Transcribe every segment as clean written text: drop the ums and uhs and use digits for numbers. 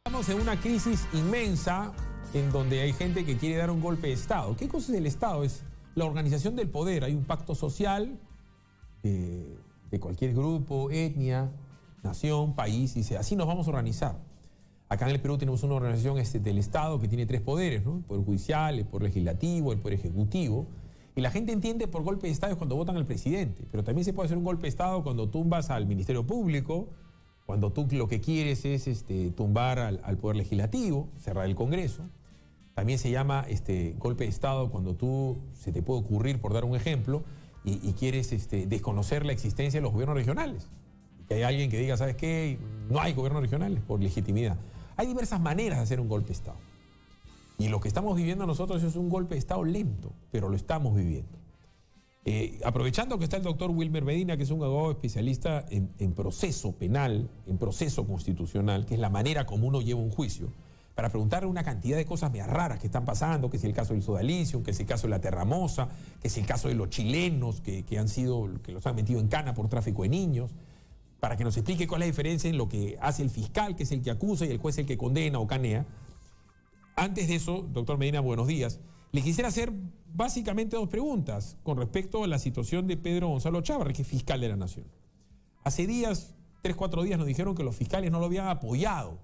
Estamos en una crisis inmensa en donde hay gente que quiere dar un golpe de Estado. ¿Qué cosa es el Estado? Es la organización del poder. Hay un pacto social de cualquier grupo, etnia, nación, país, y dice, así nos vamos a organizar. Acá en el Perú tenemos una organización del Estado que tiene tres poderes, ¿no? El poder judicial, el poder legislativo, el poder ejecutivo. Y la gente entiende por golpe de Estado es cuando votan al presidente, pero también se puede hacer un golpe de Estado cuando tumbas al Ministerio Público, cuando tú lo que quieres es tumbar al poder legislativo, cerrar el Congreso. También se llama golpe de Estado cuando se te puede ocurrir, por dar un ejemplo, y quieres desconocer la existencia de los gobiernos regionales. Que hay alguien que diga, ¿sabes qué? No hay gobiernos regionales por legitimidad. Hay diversas maneras de hacer un golpe de Estado. Y lo que estamos viviendo nosotros es un golpe de Estado lento, pero lo estamos viviendo. Aprovechando que está el doctor Wilmer Medina, que es un abogado especialista en proceso penal, en proceso constitucional, que es la manera como uno lleva un juicio, para preguntarle una cantidad de cosas medio raras que están pasando, que es el caso del sodalicio, que es el caso de la terramosa, que es el caso de los chilenos que los han metido en cana por tráfico de niños, para que nos explique cuál es la diferencia en lo que hace el fiscal, que es el que acusa, y el juez el que condena o canea. Antes de eso, doctor Medina, buenos días. Le quisiera hacer básicamente dos preguntas con respecto a la situación de Pedro Gonzalo Chávarri, que es fiscal de la Nación. Hace días, 3, 4 días, nos dijeron que los fiscales no lo habían apoyado,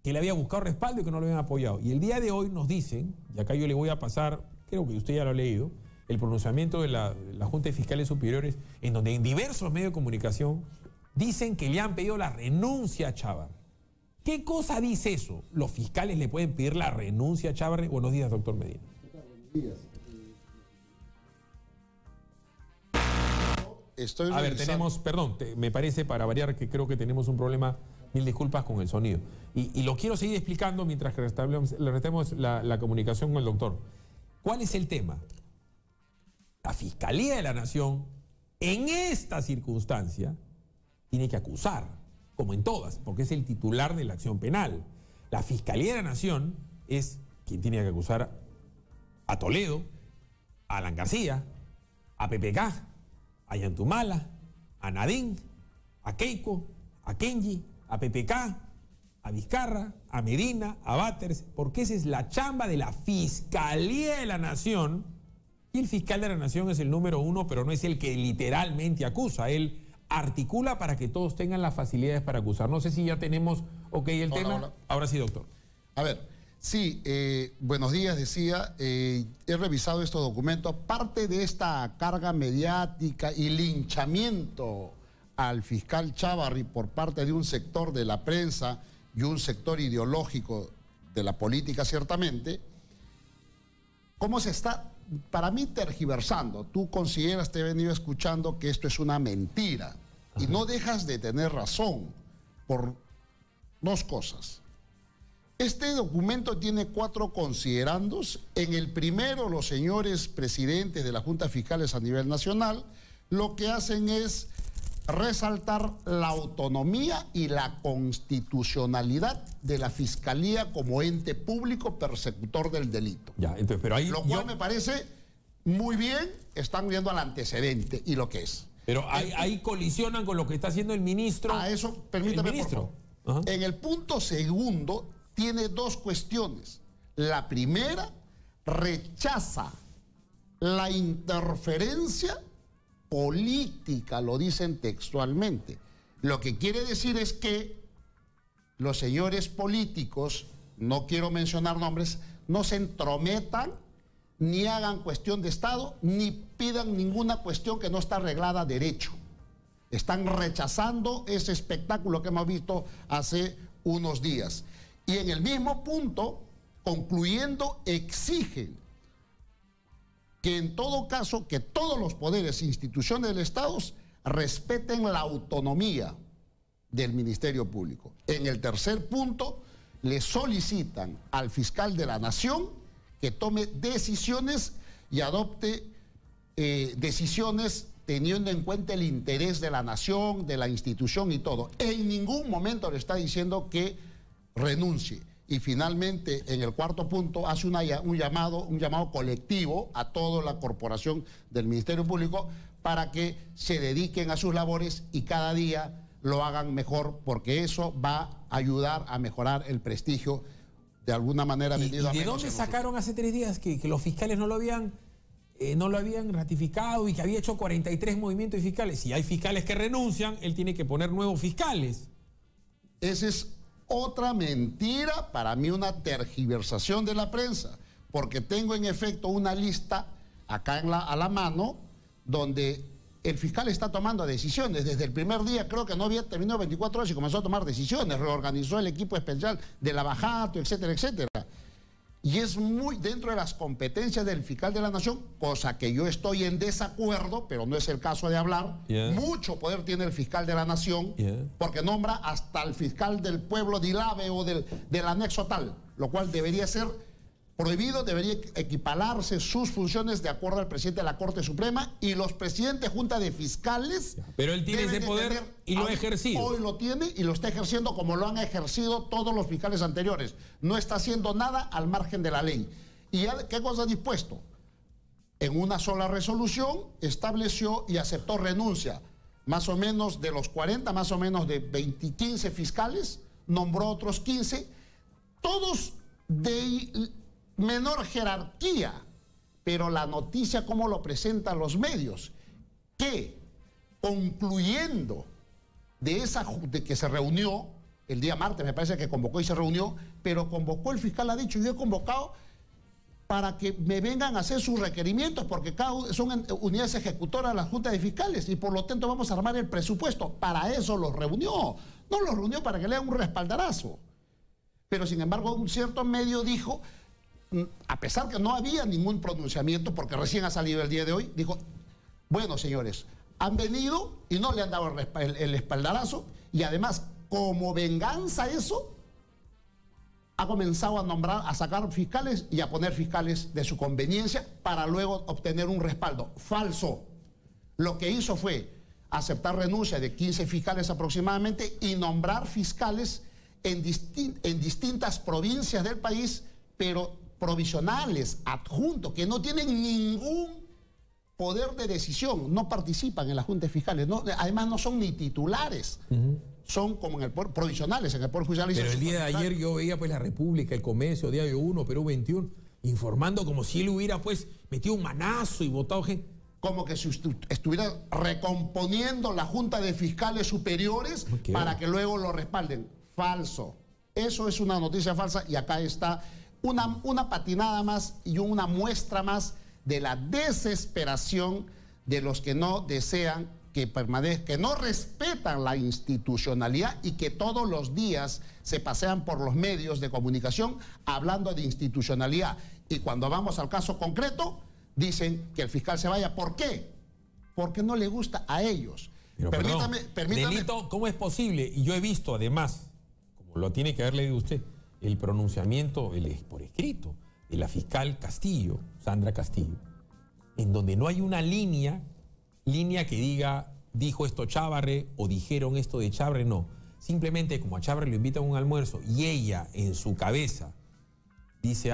que le había buscado respaldo y que no lo habían apoyado. Y el día de hoy nos dicen, y acá yo le voy a pasar, creo que usted ya lo ha leído, el pronunciamiento de la Junta de Fiscales Superiores, en donde en diversos medios de comunicación dicen que le han pedido la renuncia a Chávarri. ¿Qué cosa dice eso? ¿Los fiscales le pueden pedir la renuncia a Chávarri? Buenos días, doctor Medina. Buenos días. A ver, me parece, para variar, que creo que tenemos un problema, mil disculpas, con el sonido. Y lo quiero seguir explicando mientras que le restemos la comunicación con el doctor. ¿Cuál es el tema? La Fiscalía de la Nación, en esta circunstancia, tiene que acusar, como en todas, porque es el titular de la acción penal. La Fiscalía de la Nación es quien tiene que acusar a Toledo, a Alan García, a PPK, a Yantumala, a Nadine, a Keiko, a Kenji, a PPK, a Vizcarra, a Medina, a Batters, porque esa es la chamba de la Fiscalía de la Nación. Y el fiscal de la Nación es el número 1, pero no es el que literalmente acusa. Él articula para que todos tengan las facilidades para acusar. No sé si ya tenemos el tema. Hola. Ahora sí, doctor. A ver, sí, buenos días, decía. He revisado estos documentos. Parte de esta carga mediática y linchamiento al fiscal Chávarri por parte de un sector de la prensa y un sector ideológico de la política, ciertamente, ¿cómo se está, para mí, tergiversando? Tú consideras, te he venido escuchando, que esto es una mentira. Y no dejas de tener razón por dos cosas. Este documento tiene 4 considerandos. En el primero, los señores presidentes de la Junta de Fiscales a nivel nacional lo que hacen es resaltar la autonomía y la constitucionalidad de la Fiscalía como ente público persecutor del delito. Ya, entonces, pero ahí lo cual me parece muy bien, están viendo al antecedente y lo que es. Pero ahí colisionan con lo que está haciendo el ministro. A eso, permítame, por favor. En el punto segundo tiene 2 cuestiones. La primera, rechaza la interferencia política, lo dicen textualmente. Lo que quiere decir es que los señores políticos, no quiero mencionar nombres, no se entrometan, ni hagan cuestión de Estado, ni pidan ninguna cuestión que no está arreglada a derecho. Están rechazando ese espectáculo que hemos visto hace unos días. Y en el mismo punto, concluyendo, exigen que en todo caso, que todos los poderes e instituciones del Estado respeten la autonomía del Ministerio Público. En el tercer punto, le solicitan al fiscal de la Nación que tome decisiones y adopte decisiones teniendo en cuenta el interés de la nación, de la institución y todo. En ningún momento le está diciendo que renuncie. Y finalmente, en el cuarto punto, hace un llamado colectivo a toda la corporación del Ministerio Público para que se dediquen a sus labores y cada día lo hagan mejor, porque eso va a ayudar a mejorar el prestigio de alguna manera. ¿Y de dónde sacaron hace 3 días que los fiscales no lo habían ratificado y que había hecho 43 movimientos fiscales? Si hay fiscales que renuncian, él tiene que poner nuevos fiscales. Esa es otra mentira, para mí una tergiversación de la prensa, porque tengo en efecto una lista acá a la mano donde el fiscal está tomando decisiones. Desde el primer día, creo que no había terminado 24 horas y comenzó a tomar decisiones, reorganizó el equipo especial de Lavajato, etcétera, etcétera. Y es muy dentro de las competencias del fiscal de la Nación, cosa que yo estoy en desacuerdo, pero no es el caso de hablar. Mucho poder tiene el fiscal de la Nación, porque nombra hasta el fiscal del pueblo de Ilave o del anexo tal, lo cual debería ser prohibido, debería equipararse sus funciones de acuerdo al presidente de la Corte Suprema, y los presidentes de junta de fiscales. Pero él tiene ese poder y lo ha ejercido. Hoy lo tiene y lo está ejerciendo como lo han ejercido todos los fiscales anteriores. No está haciendo nada al margen de la ley. ¿Y qué cosa ha dispuesto? En una sola resolución estableció y aceptó renuncia. Más o menos de los 40, más o menos de 15 fiscales, nombró otros 15, todos de menor jerarquía, pero la noticia como lo presentan los medios, que concluyendo de que se reunió el día martes, me parece que convocó y se reunió, pero convocó, el fiscal ha dicho, yo he convocado para que me vengan a hacer sus requerimientos, porque son unidades ejecutoras de la Junta de Fiscales y por lo tanto vamos a armar el presupuesto. Para eso los reunió, no los reunió para que le hagan un respaldarazo. Pero sin embargo un cierto medio dijo, a pesar que no había ningún pronunciamiento, porque recién ha salido el día de hoy, dijo, bueno señores, han venido y no le han dado el espaldarazo, y además como venganza a eso, ha comenzado a nombrar, a sacar fiscales y a poner fiscales de su conveniencia para luego obtener un respaldo. Falso. Lo que hizo fue aceptar renuncia de 15 fiscales aproximadamente y nombrar fiscales en distintas provincias del país, pero provisionales, adjuntos, que no tienen ningún poder de decisión, no participan en las juntas fiscales, además no son ni titulares, son como en el poder, provisionales en el Poder Judicial. Pero el día de ayer yo veía pues La República, El Comercio, Diario 1, Perú 21, informando como si él hubiera pues metido un manazo y votado gente. Como que si estuviera recomponiendo la Junta de Fiscales Superiores para que luego lo respalden. Falso. Eso es una noticia falsa y acá está una patinada más y una muestra más de la desesperación de los que no desean que permanezca, que no respetan la institucionalidad y que todos los días se pasean por los medios de comunicación hablando de institucionalidad. Y cuando vamos al caso concreto, dicen que el fiscal se vaya. ¿Por qué? Porque no le gusta a ellos. Pero permítame. Delito, ¿cómo es posible? Y yo he visto además, como lo tiene que haber leído usted, el pronunciamiento por escrito de la fiscal Castillo, Sandra Castillo, en donde no hay una línea que diga, dijo esto Chávarri o dijeron esto de Chávarri, no. Simplemente como a Chávarri lo invitan a un almuerzo y ella en su cabeza dice,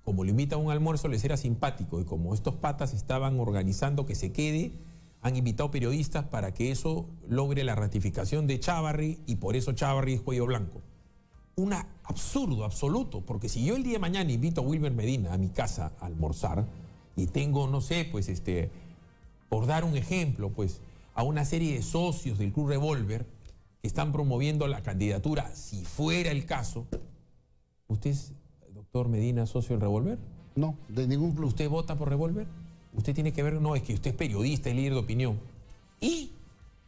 como lo invitan a un almuerzo les era simpático y como estos patas estaban organizando que se quede, han invitado periodistas para que eso logre la ratificación de Chávarri y por eso Chávarri es cuello blanco. Un absurdo absoluto, porque si yo el día de mañana invito a Wilmer Medina a mi casa a almorzar y tengo, no sé, pues por dar un ejemplo, pues a una serie de socios del Club Revólver que están promoviendo la candidatura, si fuera el caso, ¿usted es, doctor Medina, socio del Revólver? No, de ningún club. ¿Usted vota por Revólver? ¿Usted tiene que ver? No, es que usted es periodista, es líder de opinión.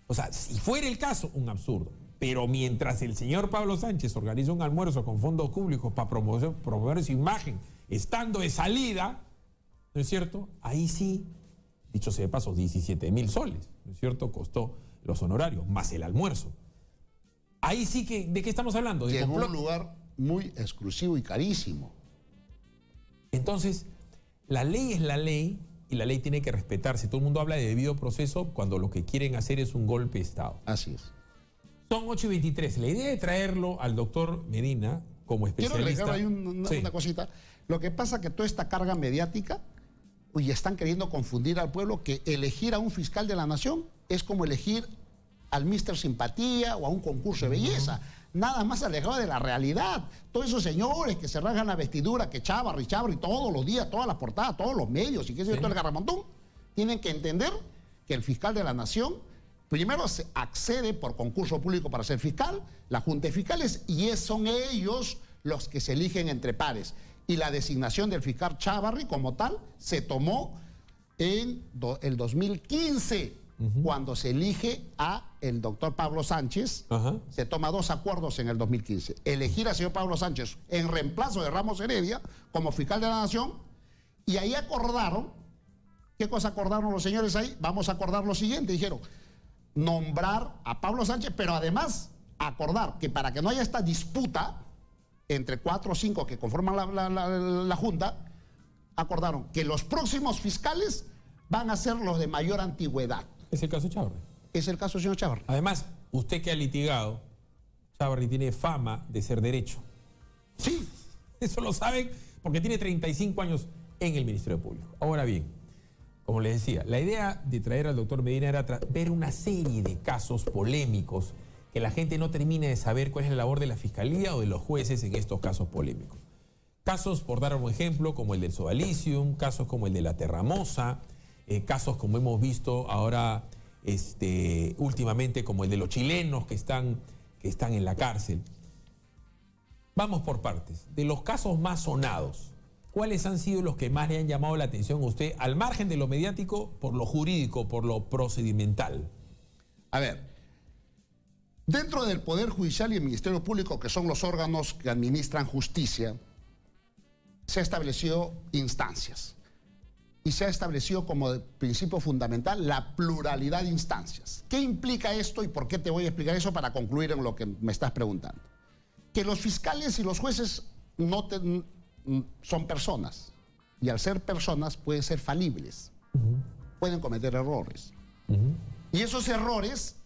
O sea, si fuera el caso, un absurdo. Pero mientras el señor Pablo Sánchez organiza un almuerzo con fondos públicos para promover su imagen, estando de salida, ¿no es cierto? Ahí sí, dicho sea de paso, 17.000 soles, ¿no es cierto? Costó los honorarios, más el almuerzo. Ahí sí que, ¿de qué estamos hablando? En un lugar muy exclusivo y carísimo. Entonces, la ley es la ley y la ley tiene que respetarse. Todo el mundo habla de debido proceso cuando lo que quieren hacer es un golpe de Estado. Así es. Son 8:23. La idea de traerlo al doctor Medina como especialista... Quiero agregar ahí una cosita. Lo que pasa es que toda esta carga mediática y están queriendo confundir al pueblo que elegir a un fiscal de la nación es como elegir al Mr. Simpatía o a un concurso de belleza. Nada más alejado de la realidad. Todos esos señores que se rasgan la vestidura, que Chávarri todos los días, todas las portadas, todos los medios y qué sé yo, todo el garramontón, tienen que entender que el fiscal de la nación primero se accede por concurso público para ser fiscal, la Junta de Fiscales, y son ellos los que se eligen entre pares. Y la designación del fiscal Chávarri como tal se tomó en el 2015, cuando se elige a el doctor Pablo Sánchez. Se toma 2 acuerdos en el 2015. Elegir al señor Pablo Sánchez en reemplazo de Ramos Heredia como fiscal de la nación, y ahí acordaron, ¿qué cosa acordaron los señores ahí? Vamos a acordar lo siguiente, dijeron, nombrar a Pablo Sánchez, pero además acordar que para que no haya esta disputa entre 4 o 5 que conforman la Junta, acordaron que los próximos fiscales van a ser los de mayor antigüedad. Es el caso Chávarri. Es el caso del señor Chávarri. Además, usted que ha litigado, Chávarri tiene fama de ser derecho. Sí. Eso lo saben porque tiene 35 años en el Ministerio Público. Ahora bien, como les decía, la idea de traer al doctor Medina era ver una serie de casos polémicos que la gente no termine de saber cuál es la labor de la Fiscalía o de los jueces en estos casos polémicos. Casos, por dar un ejemplo, como el del Sodalicium, casos como el de la Terramosa, casos como hemos visto ahora últimamente como el de los chilenos que están en la cárcel. Vamos por partes. De los casos más sonados, ¿cuáles han sido los que más le han llamado la atención a usted, al margen de lo mediático, por lo jurídico, por lo procedimental? A ver, dentro del Poder Judicial y el Ministerio Público, que son los órganos que administran justicia, se ha establecido instancias. Y se ha establecido como principio fundamental la pluralidad de instancias. ¿Qué implica esto y por qué te voy a explicar eso para concluir en lo que me estás preguntando? Que los fiscales y los jueces son personas. Y al ser personas pueden ser falibles. Pueden cometer errores. Y esos errores,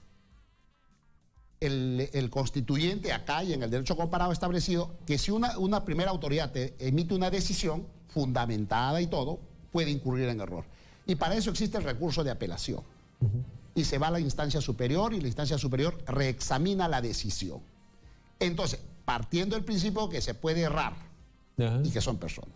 el constituyente acá y en el derecho comparado ha establecido que si una primera autoridad te emite una decisión fundamentada y todo, puede incurrir en error. Y para eso existe el recurso de apelación. Y se va a la instancia superior y la instancia superior reexamina la decisión. Entonces, partiendo del principio que se puede errar y que son personas.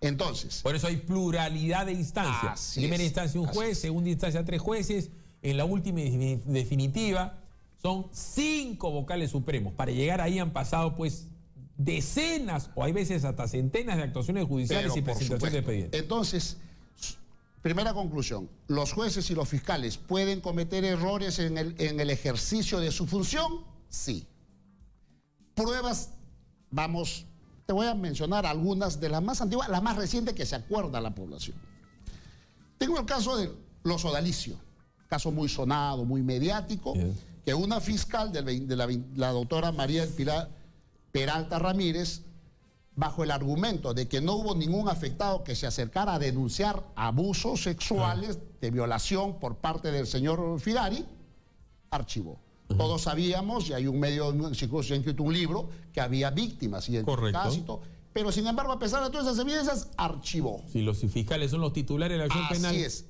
Entonces... Por eso hay pluralidad de instancias. Primera instancia un juez, segunda instancia 3 jueces, en la última y definitiva son 5 vocales supremos. Para llegar ahí han pasado pues decenas o hay veces hasta centenas de actuaciones judiciales y presentaciones de expedientes. Entonces, primera conclusión, los jueces y los fiscales pueden cometer errores en el ejercicio de su función, sí. Pruebas, te voy a mencionar algunas de las más antiguas, las más recientes que se acuerda a la población. Tengo el caso de los Sodalicium, caso muy sonado, muy mediático, que una fiscal de la doctora María del Pilar Peralta Ramírez, bajo el argumento de que no hubo ningún afectado que se acercara a denunciar abusos sexuales de violación por parte del señor Figari, archivó. Todos sabíamos, y hay un medio psicológico escrito un libro, que había víctimas identificadas y todo. Pero sin embargo, a pesar de todas esas evidencias, archivó. Si los fiscales son los titulares de la acción penal. Así es.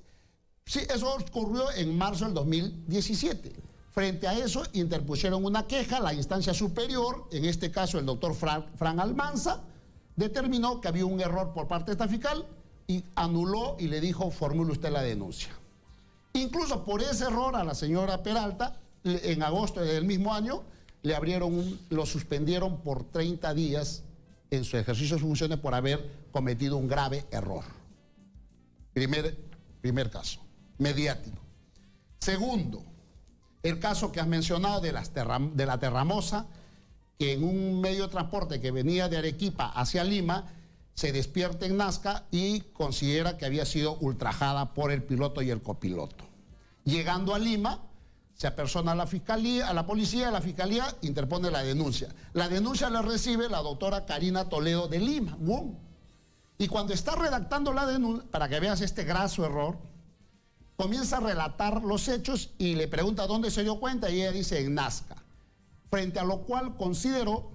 Sí, eso ocurrió en marzo del 2017. Frente a eso, interpusieron una queja, la instancia superior, en este caso el doctor Fran Almanza, determinó que había un error por parte de esta fiscal y anuló y le dijo, formule usted la denuncia. Incluso por ese error a la señora Peralta, en agosto del mismo año, lo suspendieron por 30 días en su ejercicio de sus funciones por haber cometido un grave error. Primer caso, mediático. Segundo, el caso que has mencionado de la Terramosa, que en un medio de transporte que venía de Arequipa hacia Lima, se despierta en Nazca y considera que había sido ultrajada por el piloto y el copiloto. Llegando a Lima, se apersona a la fiscalía, a la policía, la fiscalía interpone la denuncia. La denuncia la recibe la doctora Karina Toledo de Lima. Y cuando está redactando la denuncia, para que veas este graso error, comienza a relatar los hechos y le pregunta dónde se dio cuenta y ella dice en Nazca. Frente a lo cual consideró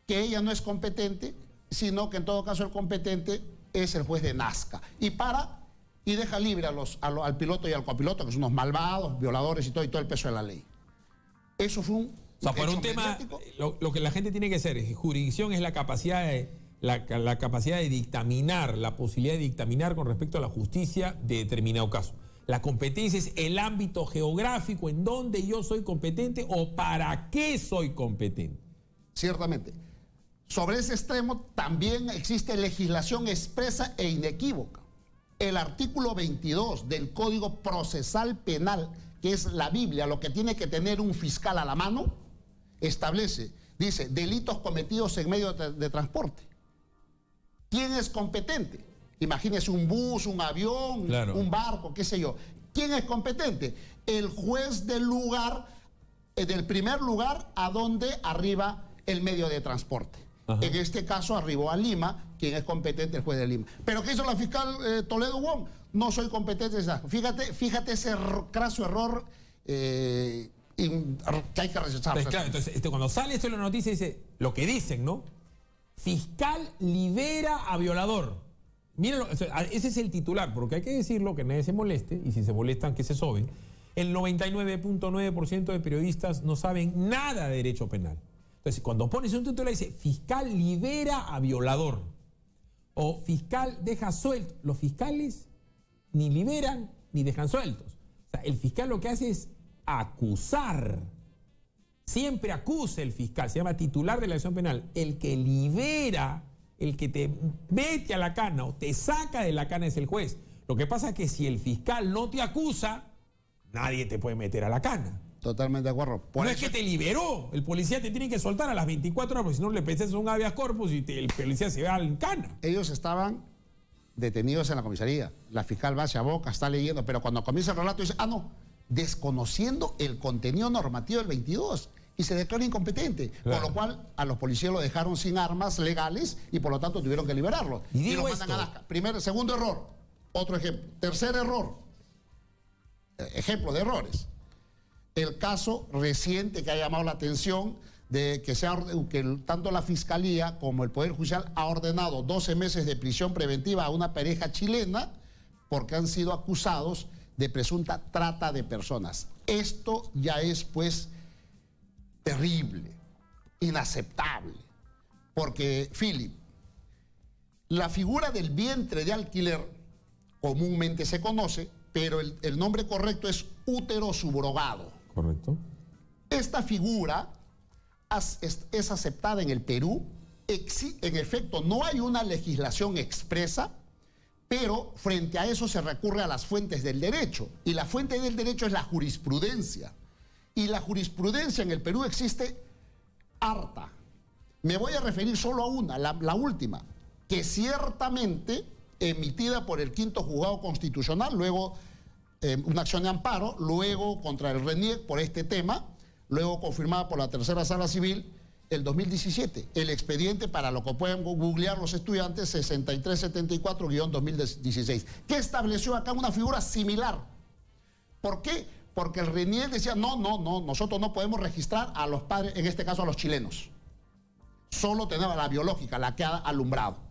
que ella no es competente, sino que en todo caso el competente es el juez de Nazca. Y para y deja libre al piloto y al copiloto, que son unos malvados, violadores y todo el peso de la ley. Eso fue un... O sea, por un tema, lo que la gente tiene que hacer es, jurisdicción es la capacidad de dictaminar, la posibilidad de dictaminar con respecto a la justicia de determinado caso. La competencia es el ámbito geográfico en donde yo soy competente o para qué soy competente. Ciertamente. Sobre ese extremo también existe legislación expresa e inequívoca. El artículo 22 del Código Procesal Penal, que es la Biblia, lo que tiene que tener un fiscal a la mano, establece, dice, delitos cometidos en medio de transporte. ¿Quién es competente? Imagínese un bus, un avión, claro, un barco, qué sé yo. ¿Quién es competente? El juez del lugar, del primer lugar a donde arriba el medio de transporte. Ajá. En este caso arribó a Lima, quien es competente, el juez de Lima. ¿Pero qué hizo la fiscal Toledo Wong? No soy competente. Fíjate ese craso error que hay que rechazar. Claro, entonces, cuando sale esto en la noticia, dice lo que dicen, ¿no? Fiscal libera a violador. Miren, ese es el titular, porque hay que decirlo, que nadie se moleste, y si se molestan, que se soben. El 99.9% de periodistas no saben nada de derecho penal. Entonces, cuando pones un titular, dice, fiscal libera a violador. O fiscal deja suelto. Los fiscales ni liberan ni dejan sueltos. O sea, el fiscal lo que hace es acusar. Siempre acusa el fiscal, se llama titular de la acción penal. El que libera, el que te mete a la cana o te saca de la cana es el juez. Lo que pasa es que si el fiscal no te acusa, nadie te puede meter a la cana. Totalmente de acuerdo. No es que te liberó, el policía te tiene que soltar a las 24 horas, porque si no le presentas un habeas corpus y el policía se va en cana. Ellos estaban detenidos en la comisaría. La fiscal va hacia boca, está leyendo, pero cuando comienza el relato dice, no, desconociendo el contenido normativo del 22 y se declara incompetente. Claro. Por lo cual a los policías lo dejaron sin armas legales y por lo tanto tuvieron que liberarlo. Y lo mandan a Alaska. Segundo error. Otro ejemplo. Tercer error. Ejemplo de errores. El caso reciente que ha llamado la atención de que tanto la Fiscalía como el Poder Judicial ha ordenado 12 meses de prisión preventiva a una pareja chilena porque han sido acusados de presunta trata de personas. Esto ya es, pues, terrible, inaceptable, porque, Philip, la figura del vientre de alquiler comúnmente se conoce, pero el nombre correcto es útero subrogado. Correcto. Esta figura es aceptada en el Perú. En efecto, no hay una legislación expresa, pero frente a eso se recurre a las fuentes del derecho. Y la fuente del derecho es la jurisprudencia. Y la jurisprudencia en el Perú existe harta. Me voy a referir solo a una, la última, que ciertamente emitida por el quinto juzgado constitucional, luego una acción de amparo, luego contra el RENIEC por este tema, luego confirmada por la tercera sala civil el 2017. El expediente, para lo que pueden googlear los estudiantes, 6374-2016, que estableció acá una figura similar. ¿Por qué? Porque el RENIEC decía, no, nosotros no podemos registrar a los padres, en este caso a los chilenos. Solo tenemos la biológica, la que ha alumbrado.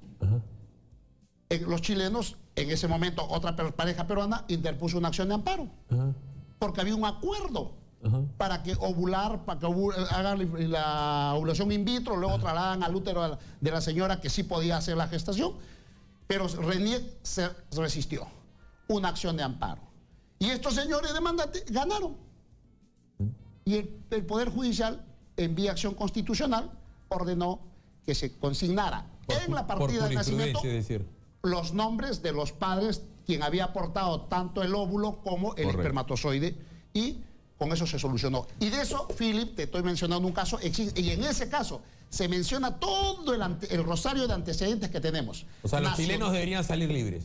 Los chilenos, en ese momento, otra pareja peruana interpuso una acción de amparo. Porque había un acuerdo para que hagan la ovulación in vitro, luego trasladan al útero de la señora que sí podía hacer la gestación. Pero RENIEC se resistió. Una acción de amparo. Y estos señores demandantes ganaron. Y el Poder Judicial, en vía acción constitucional, ordenó que se consignara en la partida de nacimiento los nombres de los padres, quien había aportado tanto el óvulo como el espermatozoide, y con eso se solucionó. Y de eso, Philip, te estoy mencionando un caso, y en ese caso se menciona todo el rosario de antecedentes que tenemos. O sea, los chilenos deberían salir libres.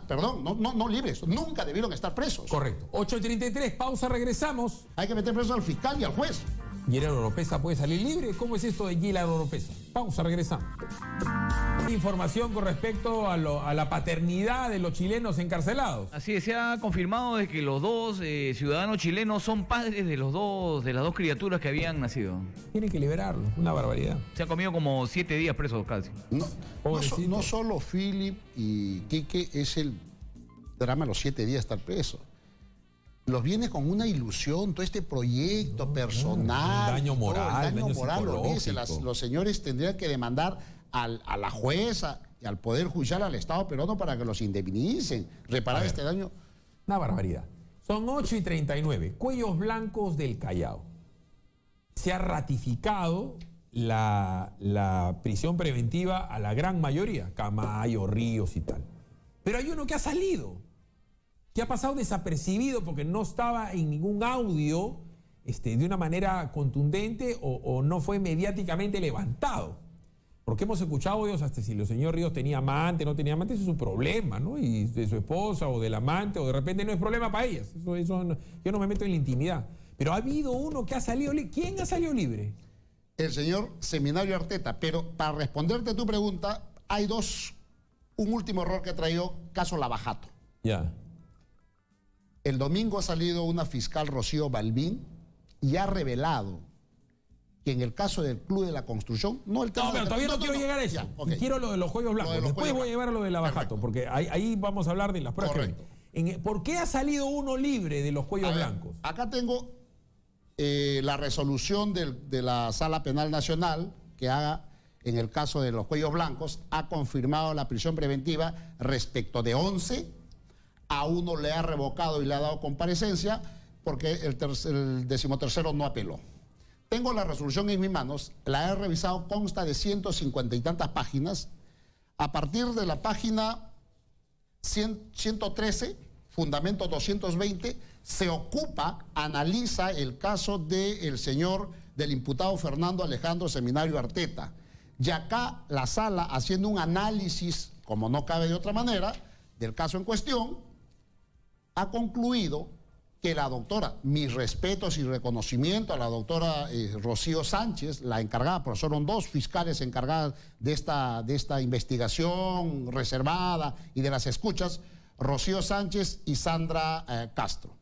Perdón, no libres, nunca debieron estar presos. Correcto. 8:33, pausa, regresamos. Hay que meter preso al fiscal y al juez. ¿Gilard Oropesa puede salir libre? ¿Cómo es esto de Gilard Oropesa? Pausa, regresamos. Información con respecto a la paternidad de los chilenos encarcelados. Así es, se ha confirmado de que los dos ciudadanos chilenos son padres de las dos criaturas que habían nacido. Tienen que liberarlos, una barbaridad. Se han comido como 7 días presos casi. No solo Philip y Quique es el drama a los 7 días estar preso. Los viene con una ilusión, todo este proyecto personal. El daño moral, el daño moral, psicológico. los señores tendrían que demandar a la jueza y al Poder Judicial, al Estado peruano, para que los indemnicen, reparar este daño. Una barbaridad. Son 8:39. Cuellos blancos del Callao. Se ha ratificado la prisión preventiva a la gran mayoría. Camayo, Ríos y tal. Pero hay uno que ha salido, que ha pasado desapercibido porque no estaba en ningún audio de una manera contundente o no fue mediáticamente levantado. Porque hemos escuchado audios hasta si el señor Ríos tenía amante, no tenía amante, eso es su problema, ¿no? Y de su esposa o del amante, o de repente no es problema para ellas. Eso no, yo no me meto en la intimidad. Pero ha habido uno que ha salido libre. ¿Quién ha salido libre? El señor Seminario Arteta. Pero para responderte a tu pregunta, hay un último error que trajo caso Lavajato. Ya. El domingo ha salido una fiscal, Rocío Balbín, y ha revelado que en el caso del Club de la Construcción, no el tema... No, pero todavía no quiero llegar a eso. Ya, okay. Quiero lo de los cuellos blancos. Después voy a llevar a lo de Lavajato, porque ahí vamos a hablar de las pruebas. Correcto. ¿Por qué ha salido uno libre de los cuellos blancos? Acá tengo la resolución de la Sala Penal Nacional, que en el caso de los cuellos blancos, ha confirmado la prisión preventiva respecto de 11. A uno le ha revocado y le ha dado comparecencia porque el 13º no apeló. Tengo la resolución en mis manos, la he revisado, consta de 150 y tantas páginas. A partir de la página 113, fundamento 220, se ocupa, analiza el caso del imputado Fernando Alejandro Seminario Arteta. Y acá la sala, haciendo un análisis, como no cabe de otra manera, del caso en cuestión, ha concluido que la doctora, mis respetos y reconocimiento a la doctora Rocío Sánchez, la encargada, porque fueron 2 fiscales encargadas de esta investigación reservada y de las escuchas, Rocío Sánchez y Sandra Castro.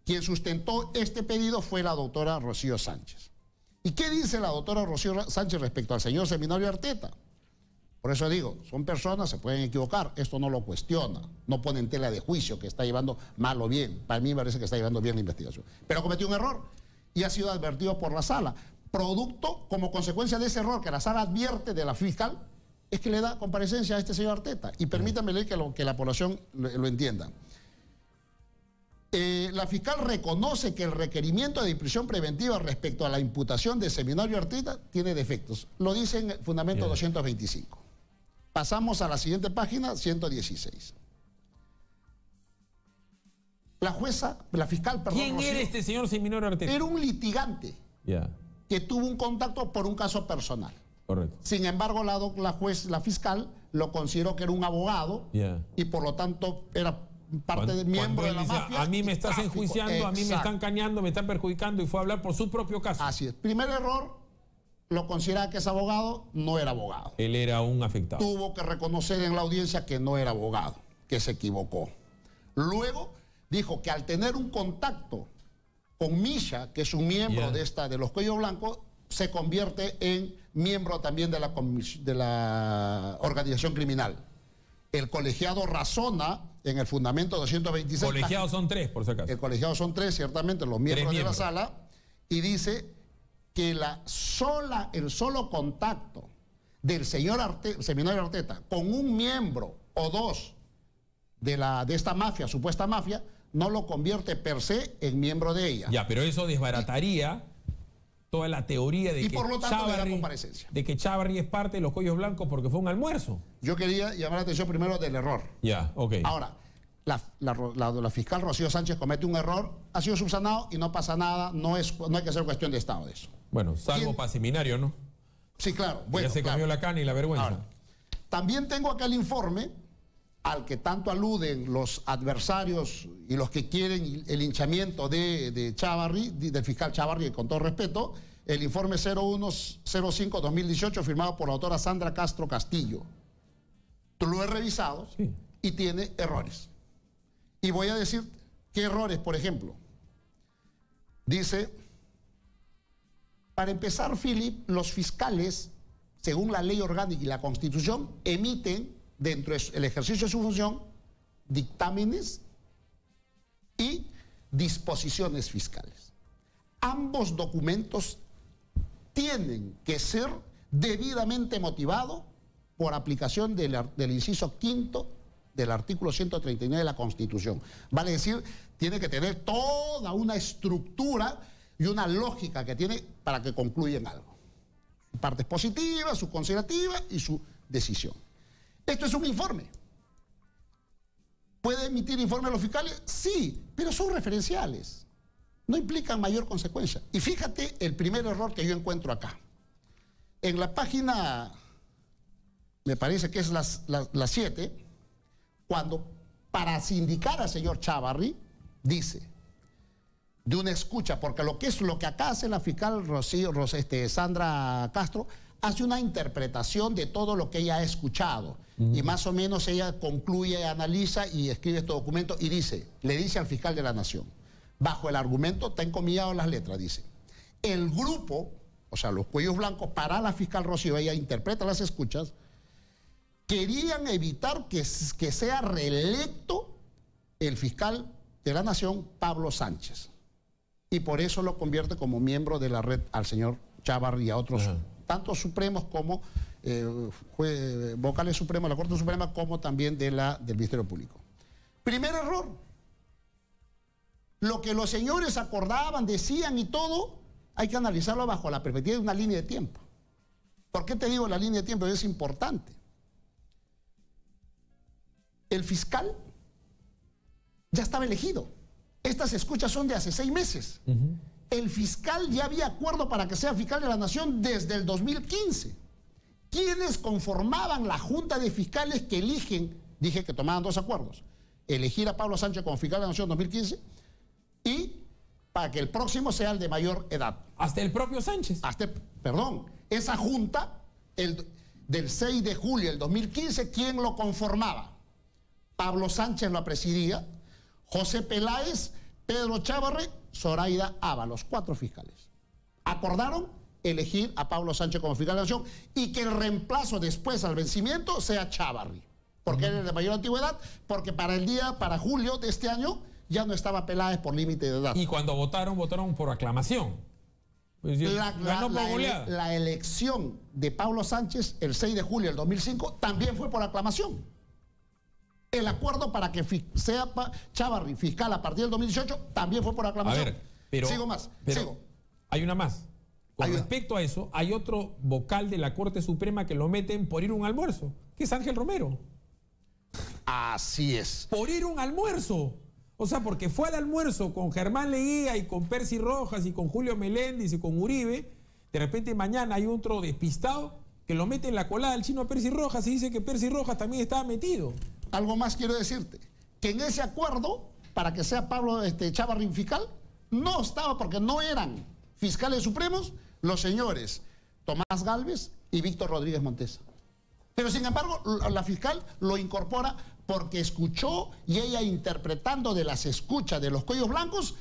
Quien sustentó este pedido fue la doctora Rocío Sánchez. ¿Y qué dice la doctora Rocío Sánchez respecto al señor Seminario Arteta? Por eso digo, son personas, se pueden equivocar, esto no lo cuestiona, no pone en tela de juicio que está llevando mal o bien. Para mí me parece que está llevando bien la investigación. Pero cometió un error y ha sido advertido por la sala. Producto, como consecuencia de ese error que la sala advierte de la fiscal, es que le da comparecencia a este señor Arteta. Y permítanme leer que la población lo entienda. La fiscal reconoce que el requerimiento de prisión preventiva respecto a la imputación de Seminario Arteta tiene defectos. Lo dice en el fundamento 225. Pasamos a la siguiente página, 116. La fiscal, perdón. ¿Quién era este señor Seminario Arteta? Era un litigante que tuvo un contacto por un caso personal. Correcto. Sin embargo, la fiscal lo consideró que era un abogado y por lo tanto era parte del miembro de la mafia. A mí me estás enjuiciando, exacto, a mí me están cañando, me están perjudicando, y fue a hablar por su propio caso. Así es. Primer error, lo consideraba que es abogado, no era abogado. Él era un afectado. Tuvo que reconocer en la audiencia que no era abogado, que se equivocó. Luego dijo que al tener un contacto con Misha, que es un miembro de los Cuellos Blancos, se convierte en miembro también de la organización criminal. El colegiado razona en el fundamento 226. Colegiados son 3, por si acaso. El colegiado son 3, ciertamente, los miembros de la sala, y dice que el solo contacto del señor Seminario Arteta con un miembro o 2 de esta mafia, supuesta mafia, no lo convierte per se en miembro de ella. Ya, pero eso desbarataría toda la teoría de que Chávarri es parte de los Cuellos Blancos porque fue un almuerzo. Yo quería llamar la atención primero del error. Ya, ok. Ahora, la fiscal Rocío Sánchez comete un error, ha sido subsanado y no pasa nada, no hay que hacer cuestión de Estado de eso. Bueno, salvo para Seminario, ¿no? Sí, claro. Bueno, ya se cambió la cana y la vergüenza. Ahora, también tengo acá el informe al que tanto aluden los adversarios y los que quieren el hinchamiento de Chávarri, del fiscal Chávarri, con todo respeto, el informe 0105-2018 firmado por la autora Sandra Castro Castillo. Lo he revisado y tiene errores. Y voy a decir qué errores, por ejemplo. Dice, para empezar, Philip, los fiscales, según la ley orgánica y la Constitución, emiten dentro del ejercicio de su función dictámenes y disposiciones fiscales. Ambos documentos tienen que ser debidamente motivados por aplicación del inciso quinto del artículo 139 de la Constitución. Vale decir, tiene que tener toda una estructura y una lógica que tiene para que concluya en algo. Su parte positiva, su considerativa y su decisión. Esto es un informe. ¿Puede emitir informes los fiscales? Sí, pero son referenciales. No implican mayor consecuencia. Y fíjate el primer error que yo encuentro acá. En la página, me parece que es la 7, cuando para sindicar al señor Chávarri, dice, de una escucha, porque lo que acá hace la fiscal Sandra Castro, hace una interpretación de todo lo que ella ha escuchado. Y más o menos ella concluye, analiza y escribe este documento y dice, le dice al fiscal de la Nación, bajo el argumento, está encomillado las letras, dice, el grupo, o sea, los cuellos blancos, para la fiscal Rocío, ella interpreta las escuchas, querían evitar que sea reelecto el fiscal de la Nación, Pablo Sánchez. Y por eso lo convierte como miembro de la red al señor Chávarri y a otros, tanto supremos como vocales supremos de la Corte Suprema, como también del Ministerio Público. Primer error. Lo que los señores acordaban, decían y todo, hay que analizarlo bajo la perspectiva de una línea de tiempo. ¿Por qué te digo la línea de tiempo? Es importante. El fiscal ya estaba elegido. Estas escuchas son de hace 6 meses. El fiscal ya había acuerdo para que sea fiscal de la Nación desde el 2015. ¿Quiénes conformaban la junta de fiscales que eligen? Dije que tomaban 2 acuerdos. Elegir a Pablo Sánchez como fiscal de la Nación en 2015 y para que el próximo sea el de mayor edad. Hasta el propio Sánchez. Perdón, esa junta del 6 de julio del 2015, ¿quién lo conformaba? Pablo Sánchez lo presidía, José Peláez, Pedro Chávarri, Zoraida Ábalos, 4 fiscales. Acordaron elegir a Pablo Sánchez como fiscal de la Nación y que el reemplazo después al vencimiento sea Chávarri, porque él es de mayor antigüedad, porque para julio de este año ya no estaba Peláez por límite de edad. Y cuando votaron por aclamación. Pues la elección de Pablo Sánchez el 6 de julio del 2005 también fue por aclamación. El acuerdo para que sea Chávarri fiscal a partir del 2018 también fue por aclamación. A ver, pero, sigo. Hay una más. Con respecto a eso, hay otro vocal de la Corte Suprema que lo meten por ir a un almuerzo, que es Ángel Romero. Así es. Por ir a un almuerzo. O sea, porque fue al almuerzo con Germán Leguía y con Percy Rojas y con Julio Meléndez y con Uribe. De repente mañana hay otro despistado que lo mete en la colada del chino Percy Rojas y dice que Percy Rojas también estaba metido. Algo más quiero decirte, que en ese acuerdo, para que sea Pablo Chávarri fiscal, no estaba, porque no eran fiscales supremos los señores Tomás Gálvez y Víctor Rodríguez Montesa. Pero sin embargo, la fiscal lo incorpora porque escuchó y ella interpretando de las escuchas de los cuellos blancos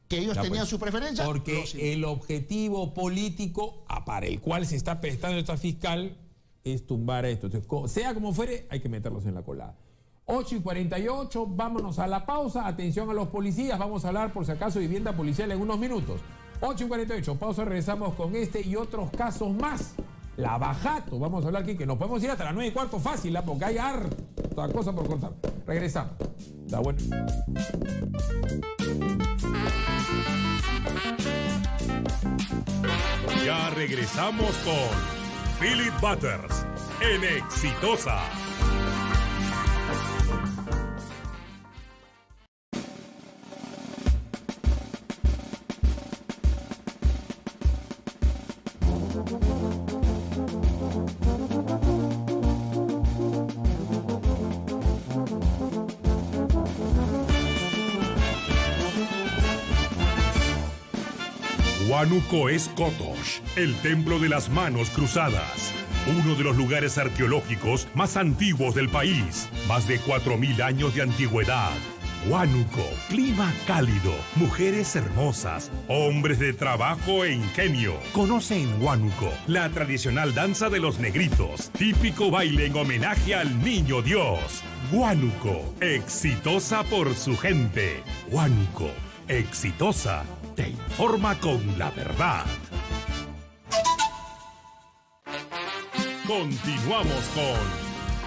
que ellos tenían su preferencia. Porque el objetivo político para el cual se está prestando esta fiscal es tumbar esto. Entonces, sea como fuere, hay que meterlos en la colada. 8:48, vámonos a la pausa. Atención a los policías, vamos a hablar por si acaso de vivienda policial en unos minutos. 8:48, pausa, regresamos con este y otros casos más. La Bajato, vamos a hablar aquí, que nos podemos ir hasta las 9:15 fácil, porque hay harta cosa por contar. Regresamos. Está bueno. Ya regresamos con Philip Butters en Exitosa. Huánuco es Cotox, el templo de las manos cruzadas. Uno de los lugares arqueológicos más antiguos del país. Más de 4.000 años de antigüedad. Huánuco, clima cálido, mujeres hermosas, hombres de trabajo e ingenio. Conoce en Huánuco la tradicional danza de los negritos, típico baile en homenaje al Niño Dios. Huánuco, exitosa por su gente. Huánuco, exitosa, te informa con la verdad. Continuamos con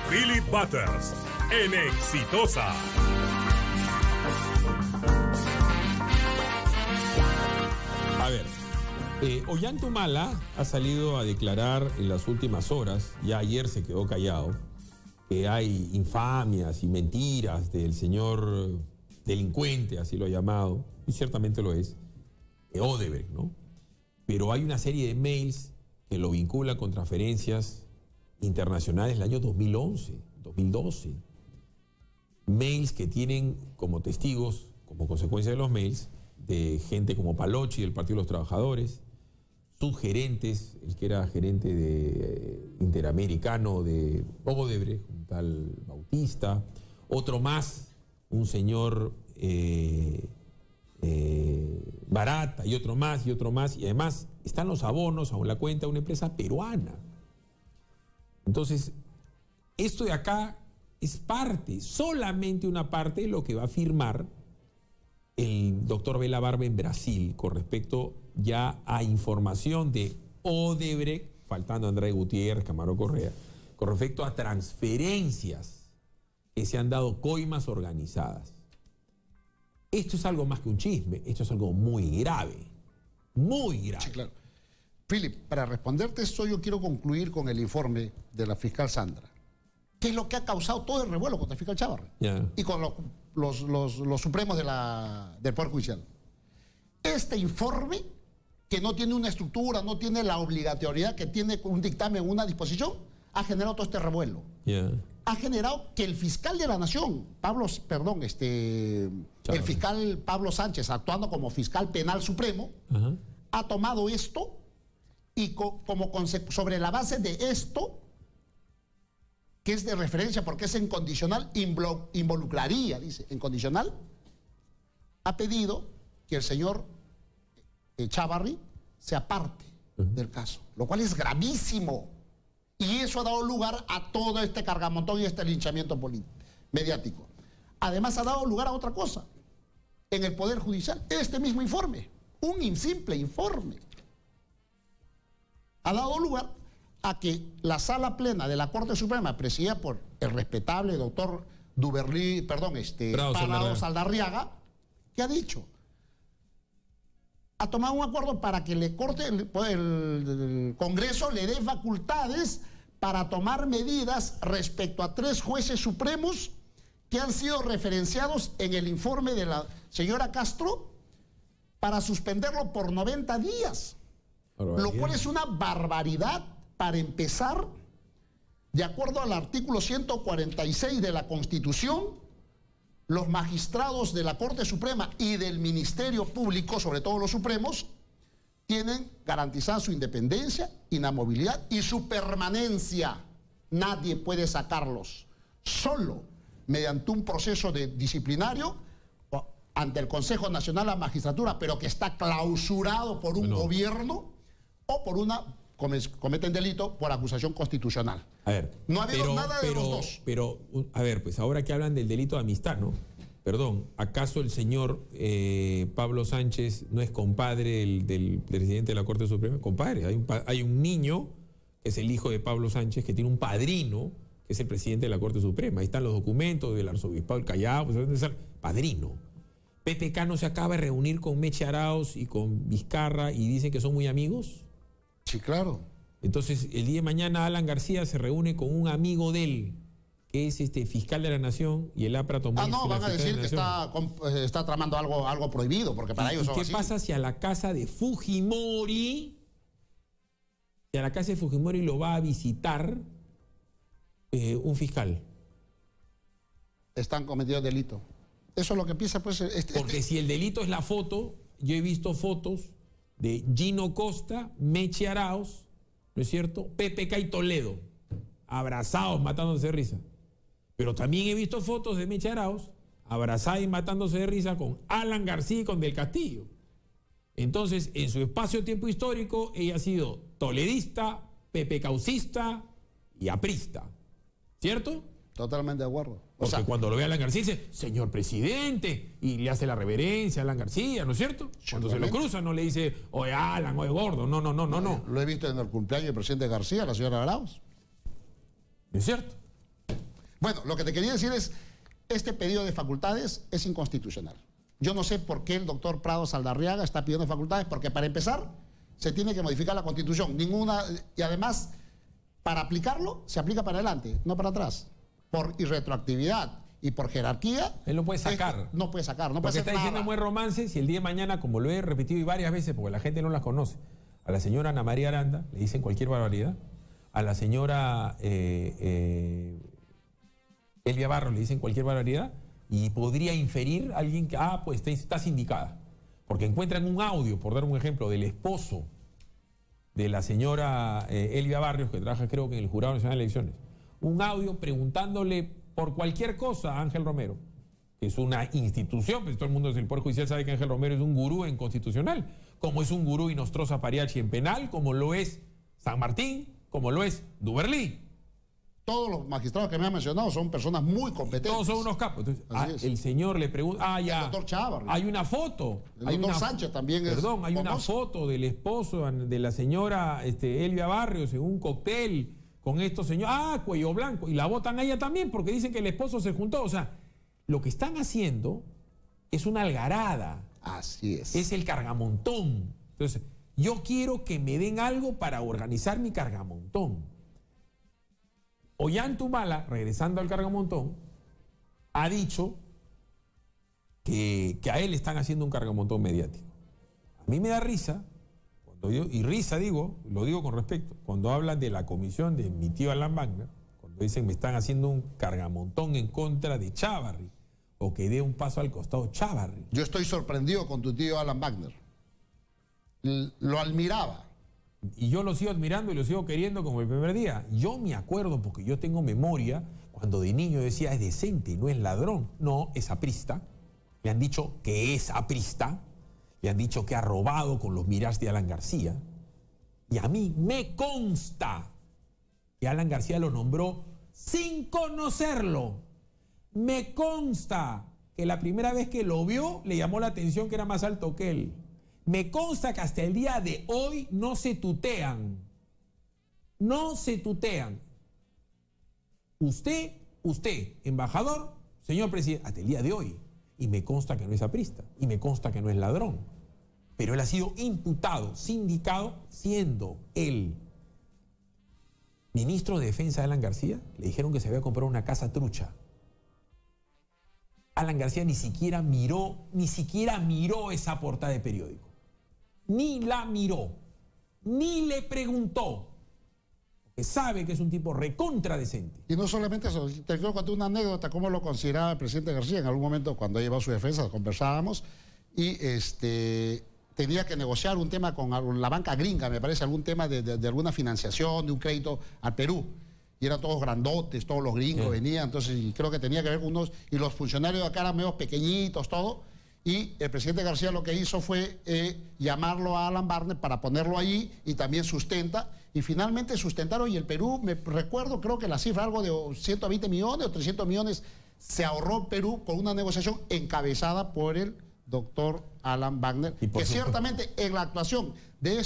Philip Butters en Exitosa. A ver, Ollantaytamala ha salido a declarar en las últimas horas, ya ayer se quedó callado, que hay infamias y mentiras del señor delincuente, así lo ha llamado, y ciertamente lo es, Odebrecht, ¿no? Pero hay una serie de mails que lo vinculan con transferencias internacionales del año 2011, 2012. Mails que tienen como testigos, como consecuencia de los mails, de gente como Palocci del Partido de los Trabajadores, subgerentes, el que era gerente interamericano de Odebrecht, un tal Bautista, otro más, un señor Barata, y otro más, y además están los abonos a la cuenta de una empresa peruana. Entonces, esto de acá es parte, solamente una parte de lo que va a firmar el doctor Bela Barba en Brasil con respecto ya a información de Odebrecht, faltando André Gutiérrez, Camargo Correa, con respecto a transferencias que se han dado coimas organizadas. Esto es algo más que un chisme, esto es algo muy grave, muy grave. Sí, claro. Philip, para responderte esto yo quiero concluir con el informe de la fiscal Sandra. ¿Qué es lo que ha causado todo el revuelo contra el fiscal Chávarri? Yeah. Y con los supremos del Poder Judicial. Este informe, que no tiene una estructura, no tiene la obligatoriedad que tiene un dictamen, una disposición, ha generado todo este revuelo. Yeah. Ha generado que el fiscal de la Nación, el fiscal Pablo Sánchez, actuando como fiscal penal supremo, ha tomado esto y sobre la base de esto, que es de referencia porque es en condicional, involucraría, dice, en condicional, ha pedido que el señor Chávarri se aparte del caso, lo cual es gravísimo. Y eso ha dado lugar a todo este cargamontón y este linchamiento mediático. Además ha dado lugar a otra cosa. En el Poder Judicial, este mismo informe, un simple informe, ha dado lugar a que la sala plena de la Corte Suprema, presidida por el respetable doctor Prado Saldarriaga, ¿qué ha dicho? Ha tomado un acuerdo para que el Congreso le dé facultades para tomar medidas respecto a 3 jueces supremos que han sido referenciados en el informe de la señora Castro para suspenderlo por 90 días. Lo cual es una barbaridad. Para empezar, de acuerdo al artículo 146 de la Constitución, los magistrados de la Corte Suprema y del Ministerio Público, sobre todo los supremos, tienen garantizada su independencia, inamovilidad y su permanencia. Nadie puede sacarlos. Solo mediante un proceso disciplinario ante el Consejo Nacional de la Magistratura, pero que está clausurado por un gobierno o por cometen delito por acusación constitucional. A ver, no ha habido nada de los dos. Pero, a ver, pues ahora que hablan del delito de amistad, ¿no? Perdón, ¿acaso el señor Pablo Sánchez no es compadre del presidente de la Corte Suprema? Compadre, hay un niño, que es el hijo de Pablo Sánchez, que tiene un padrino, que es el presidente de la Corte Suprema. Ahí están los documentos del arzobispado del Callao, pues, padrino. PPK no se acaba de reunir con Meche Arauz y con Vizcarra y dicen que son muy amigos. Sí, claro. Entonces, el día de mañana Alan García se reúne con un amigo de él, que es fiscal de la Nación, y el APRA tomó... no, van a decir que está tramando algo prohibido, porque para ellos son ¿Qué así. pasa si a la casa de Fujimori, lo va a visitar un fiscal? Están cometiendo delito. Eso es lo que piensa, pues... Porque si el delito es la foto, yo he visto fotos de Gino Costa, Meche Arauz, ¿no es cierto? PPK y Toledo, abrazados, matándose de risa. Pero también he visto fotos de Meche Arauz abrazada y matándose de risa con Alan García y con Del Castillo. Entonces, en su espacio-tiempo histórico, ella ha sido toledista, pepecaucista y aprista. ¿Cierto? Totalmente de acuerdo. Porque cuando lo ve a Alan García dice, señor presidente, y le hace la reverencia a Alan García, ¿no es cierto? Cuando se lo cruza no le dice, oye Alan, oye gordo, no. Lo he visto en el cumpleaños del presidente García, la señora Arauz. ¿No es cierto? Bueno, lo que te quería decir es, este pedido de facultades es inconstitucional. Yo no sé por qué el doctor Prado Saldarriaga está pidiendo facultades, porque para empezar se tiene que modificar la Constitución. Y además, para aplicarlo, se aplica para adelante, no para atrás. Por irretroactividad y por jerarquía. Él no puede sacar. No puede sacar, no porque puede hacer está nada. diciendo buen romance si el día de mañana, como lo he repetido varias veces, porque la gente no las conoce, a la señora Ana María Aranda le dicen cualquier barbaridad, a la señora Elvia Barros le dicen cualquier barbaridad, y podría inferir a alguien que, pues está sindicada. Porque encuentran un audio, por dar un ejemplo, del esposo de la señora Elvia Barrios, que trabaja creo que en el Jurado Nacional de Elecciones, un audio preguntándole por cualquier cosa a Ángel Romero, que es una institución, pues todo el mundo del Poder Judicial sabe que Ángel Romero es un gurú en constitucional, como es un gurú y Nostroza Pariachi en penal, como lo es San Martín, como lo es Duberlí. Todos los magistrados que me han mencionado son personas muy competentes. Todos son unos capos. Entonces, el señor le pregunta, el doctor Chávarri. Hay una foto. El doctor Sánchez también es. Perdón, hay una foto del esposo de la señora Elvia Barrios en un cóctel con estos señores, cuello blanco, y la votan a ella también porque dicen que el esposo se juntó. O sea, lo que están haciendo es una algarada. Así es. Es el cargamontón. Entonces, yo quiero que me den algo para organizar mi cargamontón. Ollantumala, regresando al cargamontón, ha dicho que a él le están haciendo un cargamontón mediático. A mí me da risa. Y risa digo, lo digo con respeto, cuando hablan de la comisión de mi tío Alan Wagner, cuando dicen me están haciendo un cargamontón en contra de Chávarri, o que dé un paso al costado Chávarri. Yo estoy sorprendido con tu tío Alan Wagner. Lo admiraba. Y yo lo sigo admirando y lo sigo queriendo como el primer día. Yo me acuerdo, porque yo tengo memoria, cuando de niño decía es decente, no es ladrón, no, es aprista. Me han dicho que es aprista. Le han dicho que ha robado con los Mirage de Alan García. Y a mí me consta que Alan García lo nombró sin conocerlo. Me consta que la primera vez que lo vio le llamó la atención que era más alto que él. Me consta que hasta el día de hoy no se tutean. No se tutean. Usted, embajador, señor presidente, hasta el día de hoy. Y me consta que no es aprista. Y me consta que no es ladrón. Pero él ha sido imputado, sindicado, siendo él ministro de Defensa de Alan García. Le dijeron que se había comprado una casa trucha. Alan García ni siquiera miró esa portada de periódico. Ni la miró, ni le preguntó. Que sabe que es un tipo recontradecente. Y no solamente eso, te quiero contar una anécdota, cómo lo consideraba el presidente García. En algún momento, cuando llevaba su defensa, conversábamos y tenía que negociar un tema con la banca gringa, me parece, algún tema de alguna financiación, de un crédito al Perú. Y eran todos grandotes, todos los gringos venían, entonces y creo que tenía que ver con unos, y los funcionarios de acá eran medio pequeñitos, todo. Y el presidente García lo que hizo fue llamarlo a Alan Wagner para ponerlo allí y también sustenta. Y finalmente sustentaron y el Perú, me recuerdo, creo que la cifra, algo de 120 millones o 300 millones, se ahorró Perú con una negociación encabezada por el doctor Alan Wagner, que ciertamente en la actuación de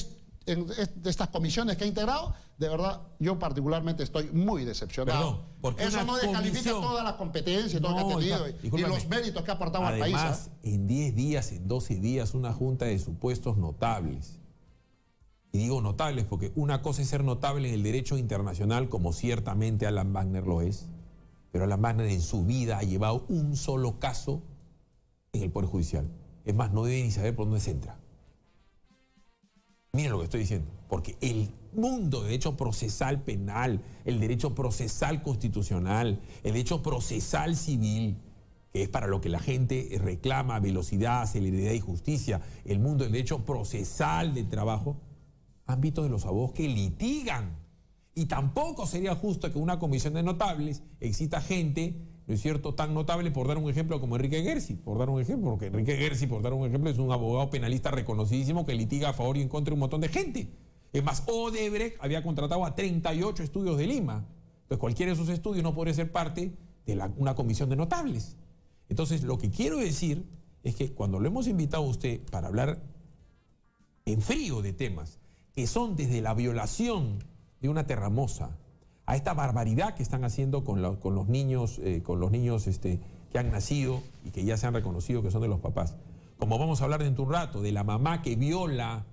estas comisiones que ha integrado, de verdad, yo particularmente estoy muy decepcionado. Porque eso no descalifica todas las competencias y todo lo que ha tenido y los méritos que ha aportado al país. Además, en 10 días, en 12 días, una junta de supuestos notables. Y digo notables porque una cosa es ser notable en el derecho internacional, como ciertamente Alan Wagner lo es, pero Alan Wagner en su vida ha llevado un solo caso en el Poder Judicial. Es más, no debe ni saber por dónde se entra. Miren lo que estoy diciendo, porque el mundo de derecho procesal penal, el derecho procesal constitucional, el derecho procesal civil, que es para lo que la gente reclama velocidad, celeridad y justicia, el mundo del derecho procesal del trabajo, ámbito de los abogados que litigan. Y tampoco sería justo que una comisión de notables exista gente ¿no es cierto?, tan notable, por dar un ejemplo, como Enrique Gersi, por dar un ejemplo, porque Enrique Gersi, por dar un ejemplo, es un abogado penalista reconocidísimo que litiga a favor y en contra de un montón de gente. Es más, Odebrecht había contratado a 38 estudios de Lima. Entonces, cualquiera de esos estudios no podría ser parte de una comisión de notables. Entonces, lo que quiero decir es que cuando lo hemos invitado a usted para hablar en frío de temas que son desde la violación de una terramosa a esta barbaridad que están haciendo con los niños, que han nacido y que ya se han reconocido que son de los papás. Como vamos a hablar dentro de un rato, de la mamá que viola,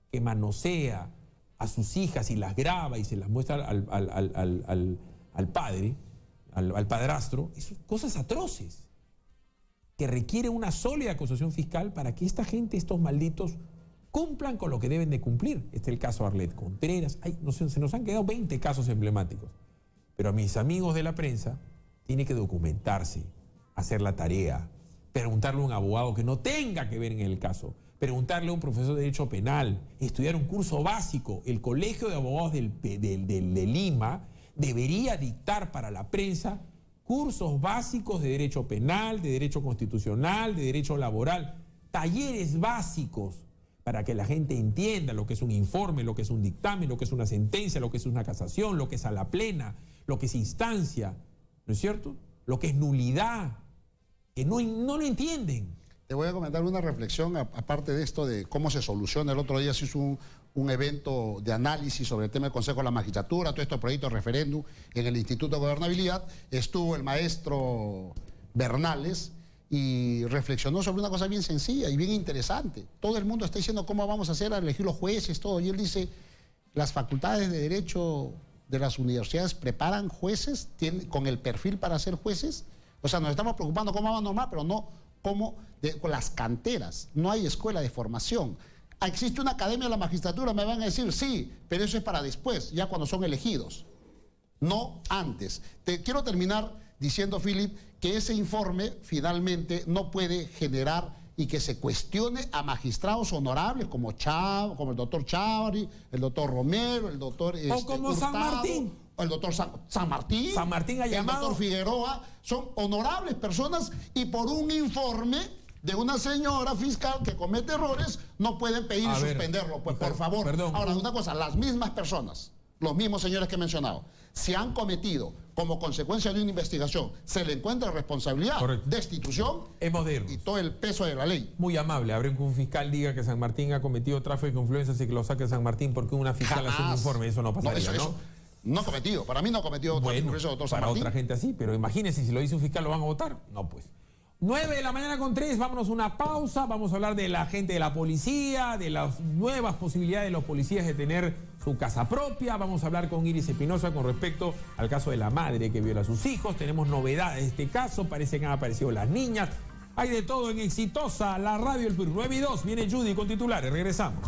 que manosea a sus hijas y las graba y se las muestra al padre, al padrastro, son cosas atroces que requieren una sólida acusación fiscal para que esta gente, estos malditos, cumplan con lo que deben de cumplir. Este es el caso Arlet Contreras. Se nos han quedado 20 casos emblemáticos. Pero a mis amigos de la prensa tiene que documentarse, hacer la tarea, preguntarle a un abogado que no tenga que ver en el caso, preguntarle a un profesor de Derecho Penal, estudiar un curso básico. El Colegio de Abogados de Lima debería dictar para la prensa cursos básicos de Derecho Penal, de Derecho Constitucional, de Derecho Laboral, talleres básicos, para que la gente entienda lo que es un informe, lo que es un dictamen, lo que es una sentencia, lo que es una casación, lo que es a la plena, lo que es instancia, ¿no es cierto? Lo que es nulidad, que no lo entienden. Te voy a comentar una reflexión, aparte de esto de cómo se soluciona. El otro día se hizo un evento de análisis sobre el tema del Consejo de la Magistratura, todo estos proyectos de referéndum en el Instituto de Gobernabilidad. Estuvo el maestro Bernales y reflexionó sobre una cosa bien sencilla y bien interesante. Todo el mundo está diciendo cómo vamos a hacer a elegir los jueces, todo. Y él dice, las facultades de Derecho de las universidades preparan jueces con el perfil para ser jueces. O sea, nos estamos preocupando cómo vamos a normar, pero no cómo con las canteras. No hay escuela de formación. ¿Existe una academia de la magistratura? Me van a decir, sí, pero eso es para después, ya cuando son elegidos. No antes. Te quiero terminar diciendo, Philip, que ese informe finalmente no puede generar y que se cuestione a magistrados honorables como el doctor Chávarri, el doctor Romero, el doctor o como Hurtado, San Martín. O el doctor San Martín. San Martín ha llamado. El doctor Figueroa. Son honorables personas y por un informe de una señora fiscal que comete errores no pueden pedir y suspenderlo. Pues por favor. Perdón. Ahora, una cosa, las mismas personas, los mismos señores que he mencionado, si han cometido como consecuencia de una investigación, se le encuentra responsabilidad, correcto, destitución y todo el peso de la ley. Muy amable, habrá que un fiscal diga que San Martín ha cometido tráfico de influencias y que lo saque San Martín porque una fiscal hace un informe, eso no pasaría, ¿no? No ha cometido, para mí no ha cometido tráfico de influencias, doctor San Martín. Para otra gente así, pero imagínense, si lo dice un fiscal, ¿lo van a votar? No, pues. 9:03, vámonos a una pausa, vamos a hablar de la gente de la policía, de las nuevas posibilidades de los policías de tener su casa propia, vamos a hablar con Iris Espinosa con respecto al caso de la madre que viola a sus hijos, tenemos novedades de este caso, parece que han aparecido las niñas, hay de todo en Exitosa, la radio del Perú. 9:02, viene Judy con titulares, regresamos.